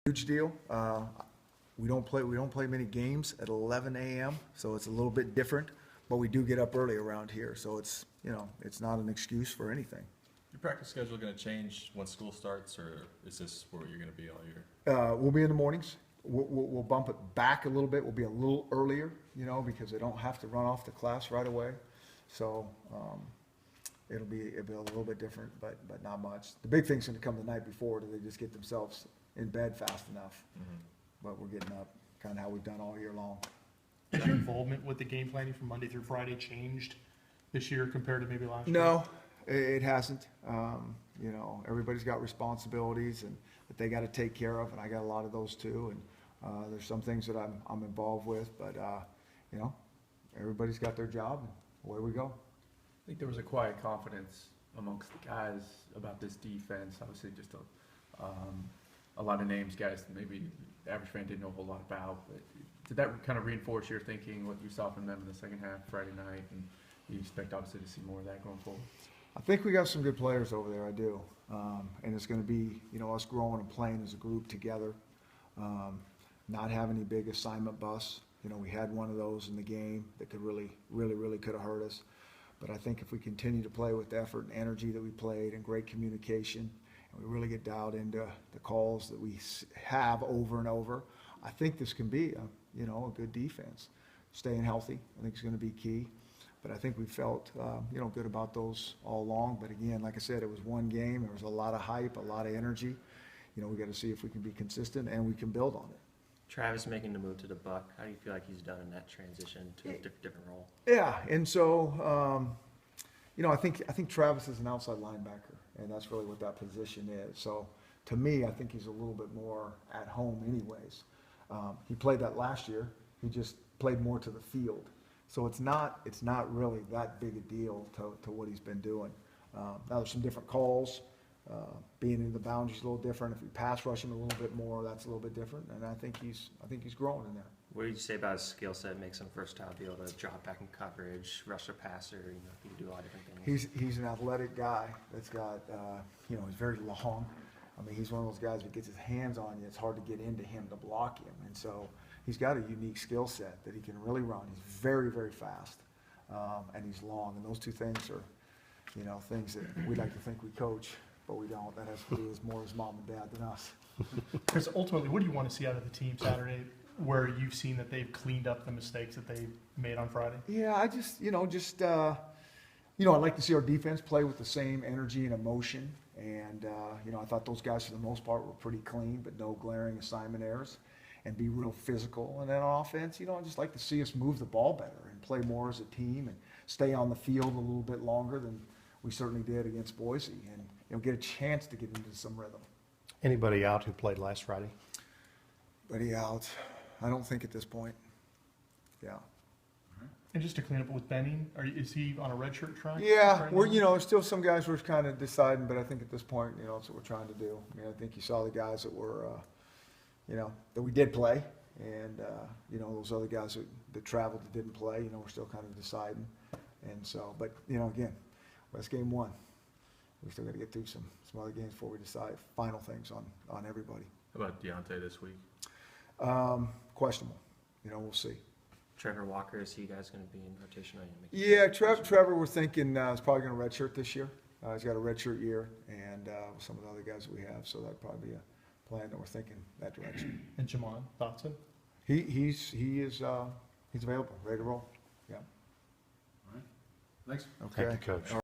Huge deal. We don't play many games at 11 a.m., so it's a little bit different, but we do get up early around here, so it's, it's not an excuse for anything. Your practice schedule going to change when school starts, or is this where you're going to be all year? We'll be in the mornings. We'll bump it back a little bit. We'll be a little earlier, because they don't have to run off to class right away. So, it'll be a little bit different, but not much. The big thing's gonna come the night before. Do they just get themselves in bed fast enough? But we're getting up, kinda how we've done all year long. Has your involvement with the game planning from Monday through Friday changed this year compared to maybe last year? No, it hasn't. Everybody's got responsibilities and that they gotta take care of, and I got a lot of those too. And, there's some things that I'm involved with, but, everybody's got their job, and away we go. I think there was a quiet confidence amongst the guys about this defense. Obviously, just a lot of names, guys that maybe the average fan didn't know a whole lot about. But did that kind of reinforce your thinking, what you saw from them in the second half Friday night, and you expect obviously to see more of that going forward? I think we got some good players over there, I do. And it's gonna be, us growing and playing as a group together. Not having any big assignment busts. We had one of those in the game that could really could have hurt us. But I think if we continue to play with the effort and energy that we played and great communication, and we really get dialed into the calls that we have over and over, I think this can be a good defense. Staying healthy, I think is gonna be key. But I think we felt, good about those all along. But again, like I said, it was one game. There was a lot of hype, a lot of energy. We got to see if we can be consistent and we can build on it. Travis making the move to the Buck, how do you feel like he's done in that transition to a different role? Yeah, and so, I think Travis is an outside linebacker, and that's really what that position is. So, to me, I think he's a little bit more at home anyways. He played that last year. He just played more to the field. So it's not really that big a deal to what he's been doing. Now there's some different calls. Being in the boundaries a little different. If we pass rush him a little bit more, that's a little bit different. And I think he's growing in there. What did you say about his skill set makes him versatile, be able to drop back in coverage, rush a passer, he can do a lot of different things. He's an athletic guy that's got, he's very long. I mean, he's one of those guys that gets his hands on you. It's hard to get into him to block him. And so he's got a unique skill set that he can really run. He's very, very fast. And he's long. And those two things are, things that we like to think we coach, but we don't. That has to do with more his mom and dad than us. Because ultimately, what do you want to see out of the team Saturday where you've seen that they've cleaned up the mistakes that they made on Friday? Yeah, I just, I'd like to see our defense play with the same energy and emotion. And, I thought those guys for the most part were pretty clean, but no glaring assignment errors, and be real physical. And then on offense, I'd just like to see us move the ball better and play more as a team and stay on the field a little bit longer than we certainly did against Boise, and get a chance to get into some rhythm. Anybody out who played last Friday? Buddy out. I don't think at this point. Yeah. And just to clean up with Benning, is he on a redshirt track? Yeah, right we're, now? still some guys we're kind of deciding, but I think at this point, that's what we're trying to do. I mean, I think you saw the guys that were, that we did play, and, those other guys that traveled that didn't play, we're still kind of deciding. And so, but, again, that's game one. We still got to get through some other games before we decide final things on everybody. How about Deontay this week? Questionable. We'll see. Trevor Walker, is he guys going to be in rotation? Yeah, Trevor, we're thinking is probably going to redshirt this year. He's got a redshirt year, and with some of the other guys that we have, so that'd probably be a plan that we're thinking that direction. And Jamon Dotson? He's available, ready to roll. Yeah. All right. Thanks. Okay. Thank you, Coach.